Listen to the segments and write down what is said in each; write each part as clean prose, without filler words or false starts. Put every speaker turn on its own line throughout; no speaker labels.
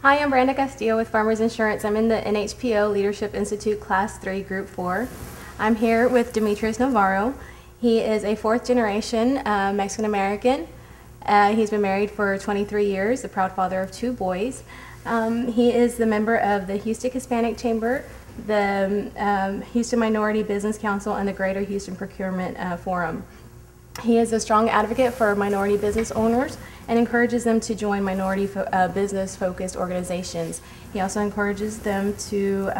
Hi, I'm Brenda Castillo with Farmers Insurance. I'm in the NHPO Leadership Institute Class 3, Group 4. I'm here with Demetrius Navaro. He is a fourth generation Mexican American. He's been married for 23 years, the proud father of 2 boys. He is the member of the Houston Hispanic Chamber, the Houston Minority Business Council, and the Greater Houston Procurement Forum. He is a strong advocate for minority business owners and encourages them to join minority business-focused organizations. He also encourages them to...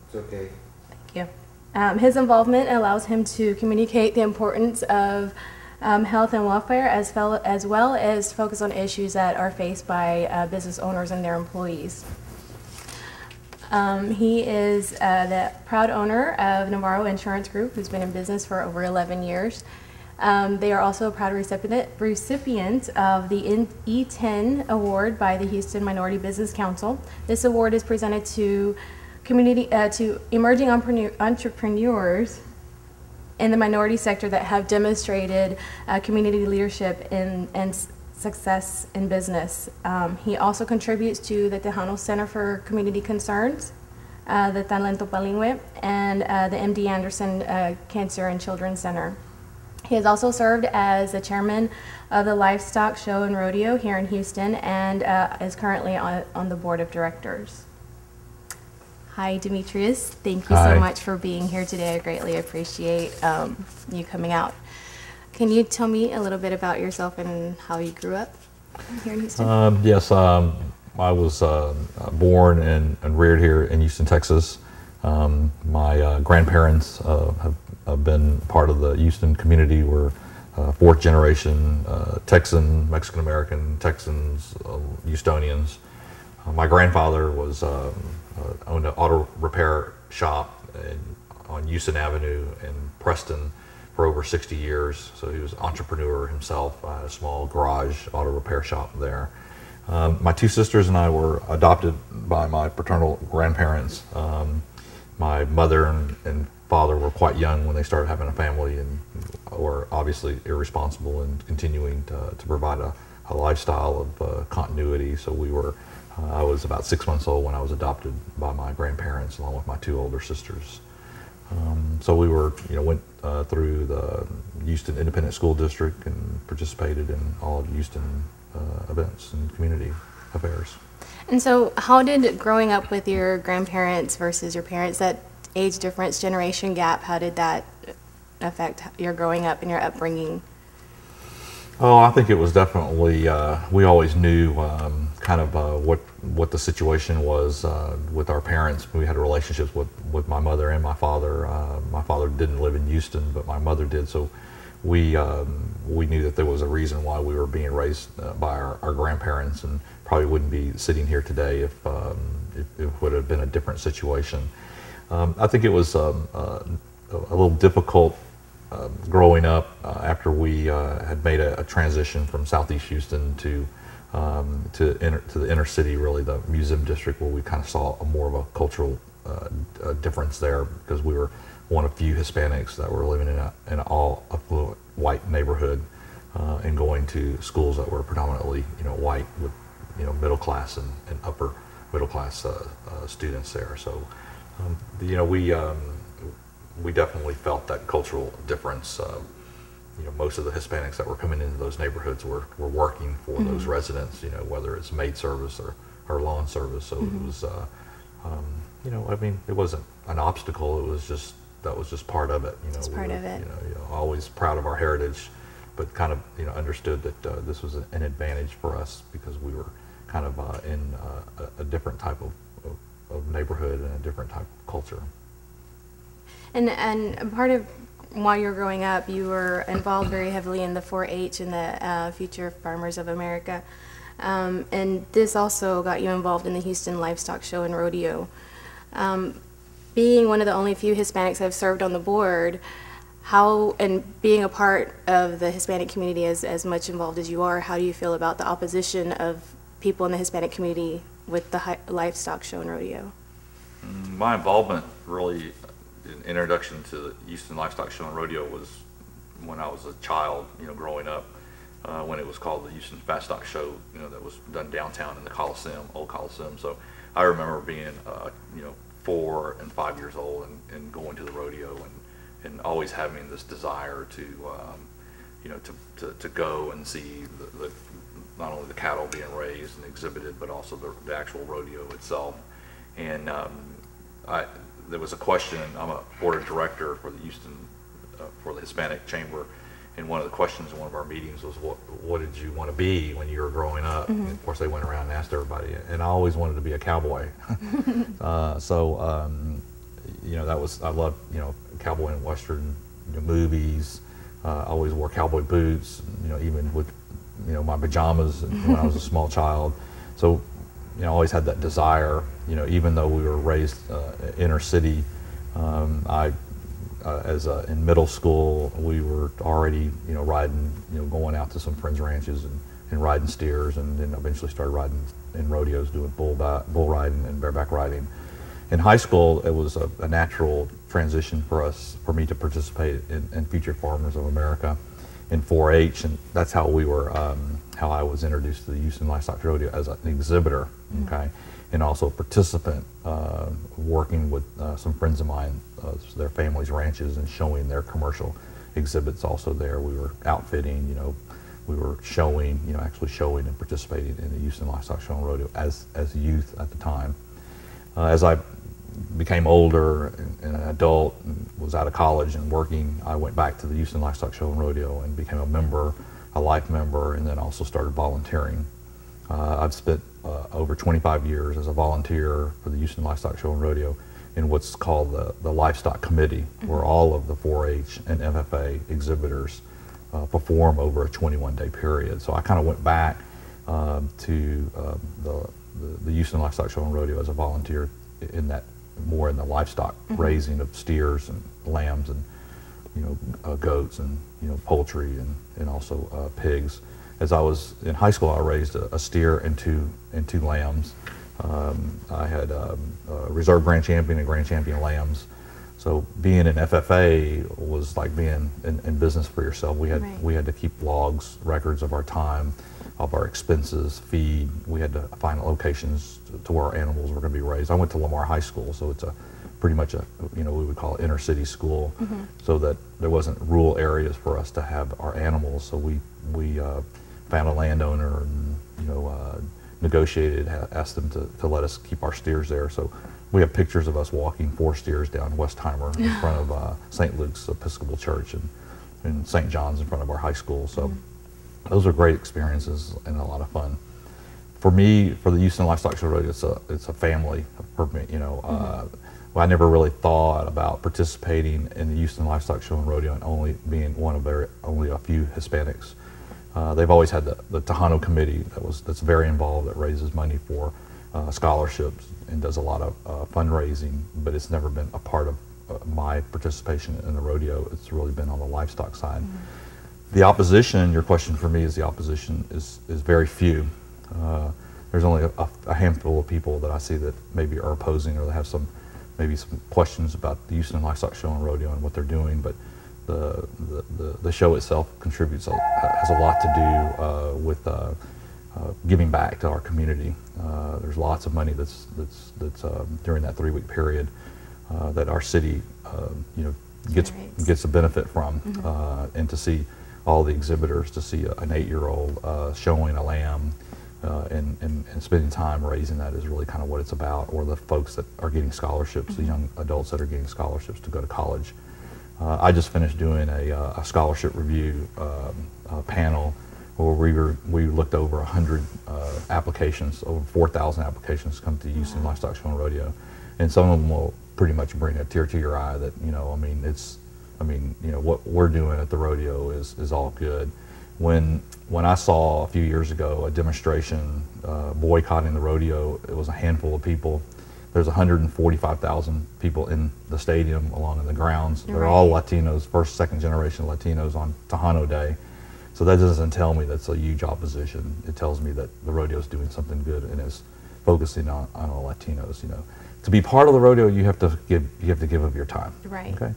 It's okay.
Thank you. His involvement allows him to communicate the importance of health and welfare as well as focus on issues that are faced by business owners and their employees. He is the proud owner of Navaro Insurance Group, who's been in business for over 11 years. They are also a proud recipient of the E10 award by the Houston Minority Business Council. This award is presented to emerging entrepreneurs in the minority sector that have demonstrated community leadership and success in business. He also contributes to the Tejano Center for Community Concerns, the Talento Palingue, and the MD Anderson Cancer and Children's Center. He has also served as the chairman of the Livestock Show and Rodeo here in Houston and is currently on the board of directors. Hi, Demetrius. Thank you so much for being here today. I greatly appreciate you coming out. Can you tell me a little bit about yourself and how you grew up here in Houston?
Yes, I was born and reared here in Houston, Texas. My grandparents have been part of the Houston community. We're fourth generation Texan, Mexican American, Texans, Houstonians. My grandfather was owned an auto repair shop on Houston Avenue in Preston for over 60 years, so he was an entrepreneur himself. I had a small garage auto repair shop there. My 2 sisters and I were adopted by my paternal grandparents. My mother and father were quite young when they started having a family and were obviously irresponsible and continuing to provide a lifestyle of continuity. So I was about 6 months old when I was adopted by my grandparents along with my 2 older sisters. So we went through the Houston Independent School District and participated in all of Houston events and community affairs.
And so how did growing up with your grandparents versus your parents, that age difference, generation gap, how did that affect your growing up and your upbringing?
Oh, I think it was definitely, we always knew kind of what the situation was with our parents. We had relationships with my mother and my father. My father didn't live in Houston, but my mother did, so we knew that there was a reason why we were being raised by our grandparents, and probably wouldn't be sitting here today if it would have been a different situation. I think it was a little difficult growing up after we had made a transition from Southeast Houston to the inner city, really the museum district, where we kind of saw more of a cultural difference there, because we were one of few Hispanics that were living in an all affluent white neighborhood and going to schools that were predominantly white with middle class and upper middle class students there. So we definitely felt that cultural difference. Most of the Hispanics that were coming into those neighborhoods were working for those residents, whether it's maid service or lawn service. So it was, I mean, it wasn't an obstacle. It was just, that was just part of it.
It's part of it.
Always proud of our heritage, but kind of, understood that this was an advantage for us because we were kind of in a different type of neighborhood and a different type of culture.
And part of while you were growing up, you were involved very heavily in the 4-H and the Future Farmers of America. And this also got you involved in the Houston Livestock Show and Rodeo. Being one of the only few Hispanics that have served on the board, and being a part of the Hispanic community as much involved as you are, how do you feel about the opposition of people in the Hispanic community with the Livestock Show and Rodeo?
My involvement really, introduction to the Houston Livestock Show and Rodeo was when I was a child, growing up. when it was called the Houston Fast Stock Show, that was done downtown in the Coliseum, old Coliseum. So I remember being, 4 and 5 years old and going to the rodeo and always having this desire to, to go and see the not only the cattle being raised and exhibited, but also the actual rodeo itself. And there was a question. I'm a board of director for the Houston, for the Hispanic Chamber, and one of the questions in one of our meetings was, what did you want to be when you were growing up?
Mm-hmm.
And of course, they went around and asked everybody, and I always wanted to be a cowboy. That was, I loved, cowboy and western movies. I always wore cowboy boots, even with, my pajamas when I was a small child. So, I always had that desire, even though we were raised inner city. In middle school, we were already, riding, going out to some friends' ranches and riding steers, and then eventually started riding in rodeos, doing bull riding and bareback riding. In high school, it was a natural transition for me to participate in Future Farmers of America in 4-H, and that's how how I was introduced to the Houston Livestock Rodeo as an exhibitor, okay, and also a participant, working with some friends of mine, their families' ranches, and showing their commercial exhibits also there. We were outfitting, we were showing, actually showing and participating in the Houston Livestock Show and Rodeo as youth at the time. As I became older and an adult and was out of college and working, I went back to the Houston Livestock Show and Rodeo and became a life member, and then also started volunteering. I've spent over 25 years as a volunteer for the Houston Livestock Show and Rodeo in what's called the Livestock Committee, where all of the 4-H and FFA exhibitors perform over a 21-day period. So I kind of went back to the Houston Livestock Show and Rodeo as a volunteer more in the livestock raising of steers and lambs and goats and poultry and also pigs. As I was in high school, I raised a steer and two lambs. I had a reserve grand champion and grand champion lambs. So being an FFA was like being in business for yourself. We had to keep logs, records of our time, of our expenses, feed. We had to find locations to where our animals were going to be raised. I went to Lamar High School, so it's pretty much we would call it inner city school, so that there wasn't rural areas for us to have our animals. So we found a landowner and negotiated, asked them to let us keep our steers there. So we have pictures of us walking 4 steers down Westheimer in front of St. Luke's Episcopal Church and St. John's in front of our high school. So those are great experiences and a lot of fun. For me, for the Houston Livestock Show Rodeo, it's a family. I never really thought about participating in the Houston Livestock Show and Rodeo and only being one of only a few Hispanics. They've always had the Tejano Committee that's very involved, that raises money for scholarships and does a lot of fundraising, but it's never been a part of my participation in the rodeo. It's really been on the livestock side. The opposition, your question for me is the opposition is very few. There's only a handful of people that I see that maybe are opposing or that have maybe some questions about the Houston Livestock Show and Rodeo and what they're doing, but the show itself has a lot to do with giving back to our community. There's lots of money that's during that 3-week period that our city gets a benefit from, and to see all the exhibitors, to see an 8-year-old showing a lamb and spending time raising that is really kind of what it's about, or the folks that are getting scholarships, the young adults that are getting scholarships to go to college. I just finished doing a scholarship review panel where we looked over 100 applications, over 4,000 applications come to the Houston Livestock Show and Rodeo, and some of them will pretty much bring a tear to your eye that what we're doing at the rodeo is all good. When I saw a few years ago a demonstration boycotting the rodeo, it was a handful of people. There's 145,000 people in the stadium along in the grounds. They're all Latinos, first, second generation Latinos on Tejano Day. So that doesn't tell me that's a huge opposition. It tells me that the rodeo is doing something good and is focusing on Latinos. To be part of the rodeo, you have to give of your time.
Right.
Okay.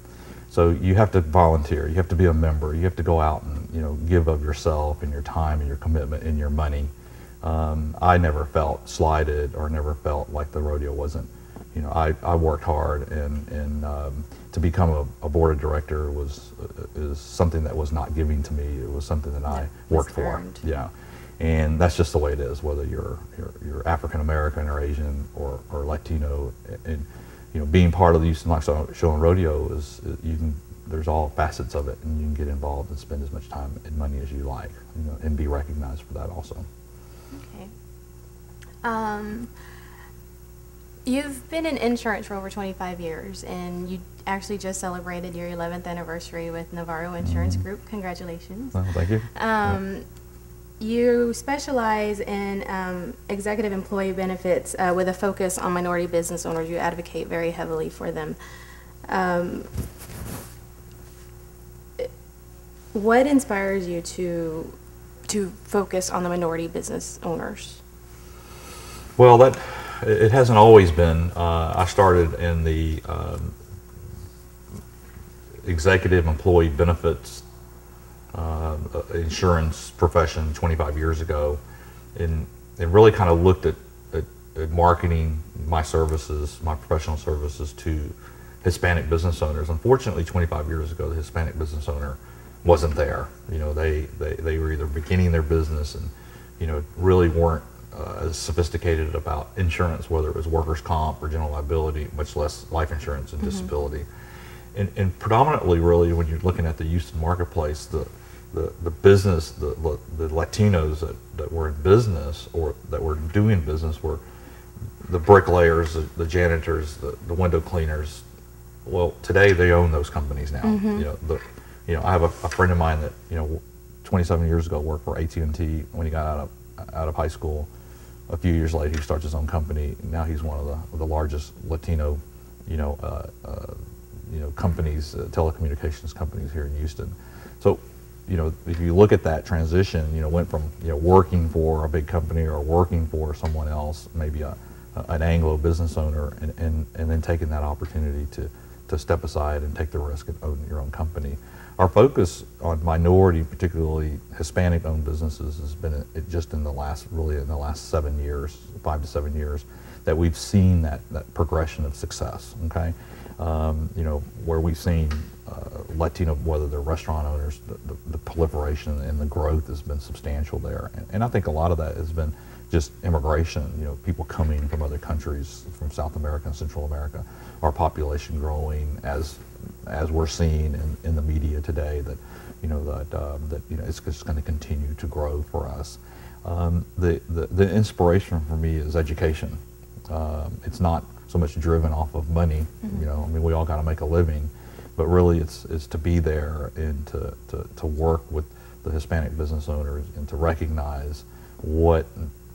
So you have to volunteer, you have to be a member, you have to go out and, you know, give of yourself and your time and your commitment and your money. I never felt slighted or never felt like the rodeo wasn't, you know, I worked hard, and to become a board of director is something that was not given to me. It was something that I worked for.
Earned.
Yeah. And that's just the way it is, whether you're African American or Asian or Latino. And you know, being part of the Houston Livestock Show and Rodeo is you can. There's all facets of it, and you can get involved and spend as much time and money as you like, you know, and be recognized for that also.
Okay. You've been in insurance for over 25 years, and you actually just celebrated your 11th anniversary with Navaro Insurance Group. Congratulations.
Well, thank you.
You specialize in executive employee benefits with a focus on minority business owners. You advocate very heavily for them. What inspires you to focus on the minority business owners?
Well, it hasn't always been. I started in the executive employee benefits insurance profession 25 years ago, and really kind of looked at marketing my services, my professional services, to Hispanic business owners. Unfortunately, 25 years ago, the Hispanic business owner wasn't there. You know, they were either beginning their business and, you know, really weren't as sophisticated about insurance, whether it was workers' comp or general liability, much less life insurance and disability. And predominantly, really, when you're looking at the Houston marketplace, the business, the Latinos that were in business or that were doing business were the bricklayers, the janitors, the window cleaners. Well, today they own those companies now. You know, I have a friend of mine that, you know, 27 years ago worked for AT&T. When he got out of high school, a few years later he starts his own company. Now he's one of the largest Latino, companies, telecommunications companies here in Houston. So, you know, if you look at that transition, you know, went from, you know, working for a big company or working for someone else, maybe an Anglo business owner, and then taking that opportunity to step aside and take the risk and own your own company. Our focus on minority, particularly Hispanic-owned businesses, has been just in the last 7 years, 5 to 7 years, that we've seen that progression of success. Okay, you know, where we've seen Latino, whether they're restaurant owners, the proliferation and the growth has been substantial there, and I think a lot of that has been just immigration. You know, people coming from other countries, from South America and Central America. Our population growing as we're seeing in the media today, that it's just going to continue to grow for us. The inspiration for me is education. It's not so much driven off of money. You know, I mean, we all got to make a living, but really it's to be there and to work with the Hispanic business owners and to recognize what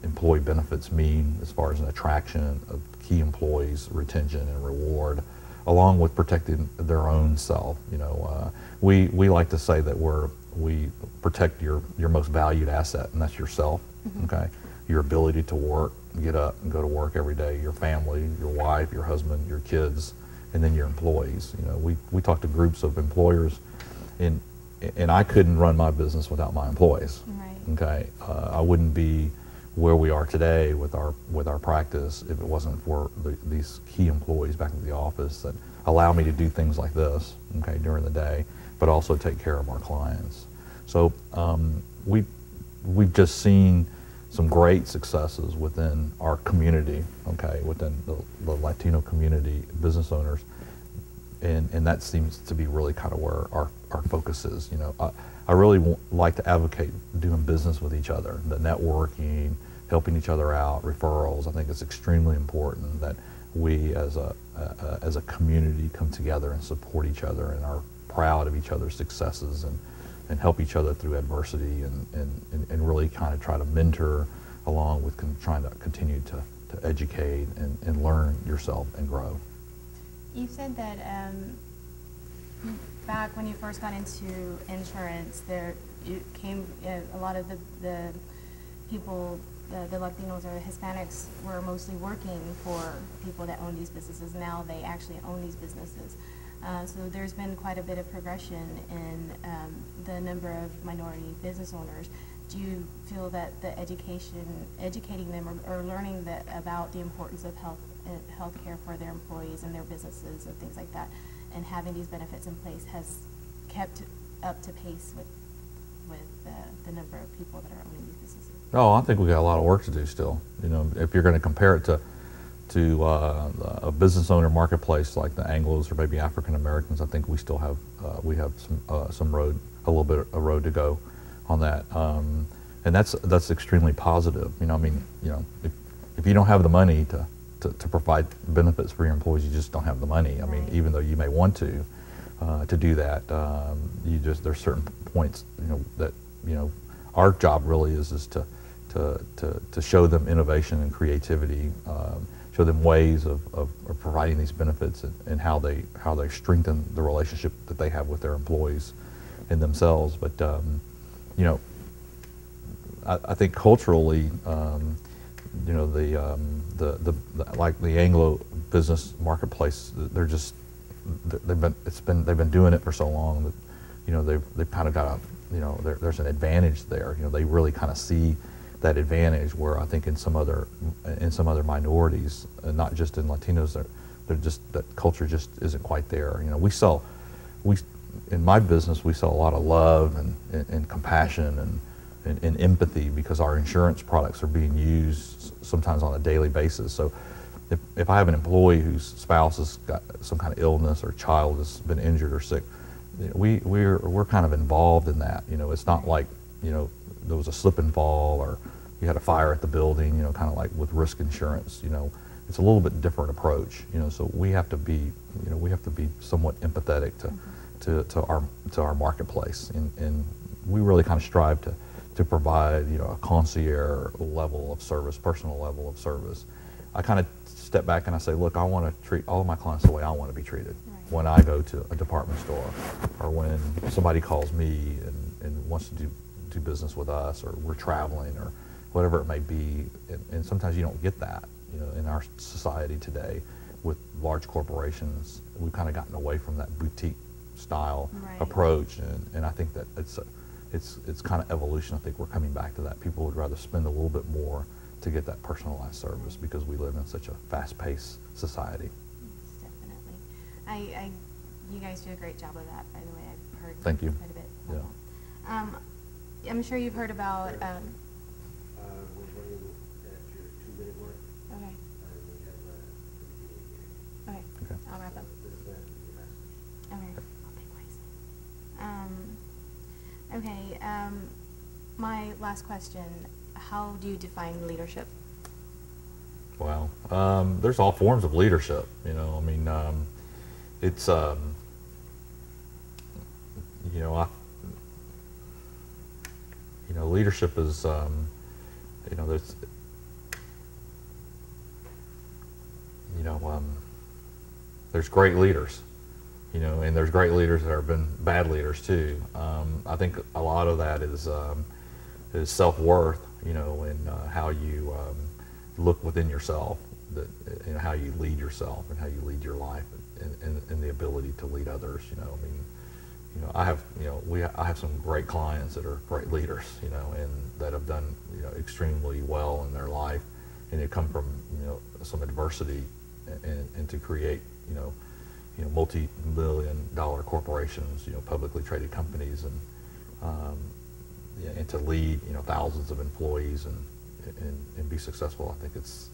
employee benefits mean as far as an attraction of key employees, retention and reward, along with protecting their own self. You know, we like to say that we protect your most valued asset, and that's yourself. Okay, your ability to work, get up and go to work every day, your family, your wife, your husband, your kids, and then your employees. You know, we talk to groups of employers, and I couldn't run my business without my employees.
Right.
Okay, I wouldn't be where we are today with our practice if it wasn't for these key employees back at the office that allow me to do things like this, okay, during the day, but also take care of our clients. So we've just seen some great successes within our community, okay, within the Latino community, business owners, and that seems to be really kind of where our focus is. You know, I really like to advocate doing business with each other, the networking, helping each other out, referrals. I think it's extremely important that we as a community come together and support each other and are proud of each other's successes and help each other through adversity and really kind of try to mentor along with trying to continue to educate and learn yourself and grow.
You said that back when you first got into insurance, a lot of the people, the Latinos or Hispanics, were mostly working for people that own these businesses. Now they actually own these businesses. So there's been quite a bit of progression in the number of minority business owners. Do you feel that the educating them or learning about the importance of healthcare for their employees and their businesses and things like that, and having these benefits in place has kept up to pace with the number of people that are owning these businesses?
Oh, I think we got a lot of work to do still. You know, if you're going to compare it to a business owner marketplace like the Anglos or maybe African Americans, I think we still have some road, a little bit of road to go on that, and that's extremely positive. You know, I mean, you know, if you don't have the money to provide benefits for your employees, you just don't have the money. I mean, even though you may want to do that, there's certain points, you know, that, you know, our job really is to show them innovation and creativity, show them ways of providing these benefits and how they strengthen the relationship that they have with their employees and themselves. But you know, I think culturally, you know, the like the Anglo business marketplace, they've been doing it for so long that, you know, they've kind of got you know, there's an advantage there. You know, they really kind of see that advantage, where I think in some other minorities, not just in Latinos, they're just, that culture just isn't quite there. You know, in my business, we sell a lot of love and compassion and empathy, because our insurance products are being used sometimes on a daily basis. So if I have an employee whose spouse has got some kind of illness or child has been injured or sick, you know, we're kind of involved in that. You know, it's not like, you know, there was a slip and fall or you had a fire at the building, you know, kind of like with risk insurance. You know, it's a little bit different approach. You know, so we have to be somewhat empathetic to our marketplace, and we really kind of strive to provide, you know, a concierge level of service, personal level of service. I kind of step back and I say, look, I want to treat all of my clients the way I want to be treated. When I go to a department store, or when somebody calls me and wants to do business with us, or we're traveling, or whatever it may be, and sometimes you don't get that. You know, in our society today, with large corporations, we've kind of gotten away from that boutique style approach, and I think that it's kind of evolution. I think we're coming back to that. People would rather spend a little bit more to get that personalized service, because we live in such a fast-paced society.
Definitely. You guys do a great job of that, by the way. I've heard
Thank you.
quite a bit about
Yeah.
that. I'm sure you've heard about.
We're running at your 2-minute mark.
Okay.
We have
Okay. I'll wrap up. Okay. Okay. My last question: how do you define leadership?
Well, there's all forms of leadership. You know, I mean, it's you know, leadership is, you know, there's, you know, there's great leaders, you know, and there's great leaders that have been bad leaders too. I think a lot of that is self-worth, you know, and how you look within yourself, that, you know, how you lead yourself and how you lead your life, and the ability to lead others. You know, I mean, you know, I have some great clients that are great leaders, you know, and that have done, you know, extremely well in their life, and they come from, you know, some adversity, and to create, you know, multi-million-dollar corporations, you know, publicly traded companies, and yeah, and to lead, you know, thousands of employees and be successful. I think it's,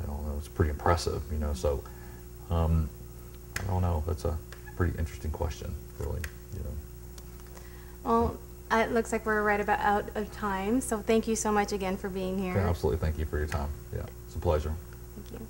I don't know, it's pretty impressive, you know. So I don't know. That's a pretty interesting question, really, you know.
Well, it looks like we're right about out of time. So thank you so much again for being here.
Okay, absolutely. Thank you for your time. Yeah, it's a pleasure.
Thank you.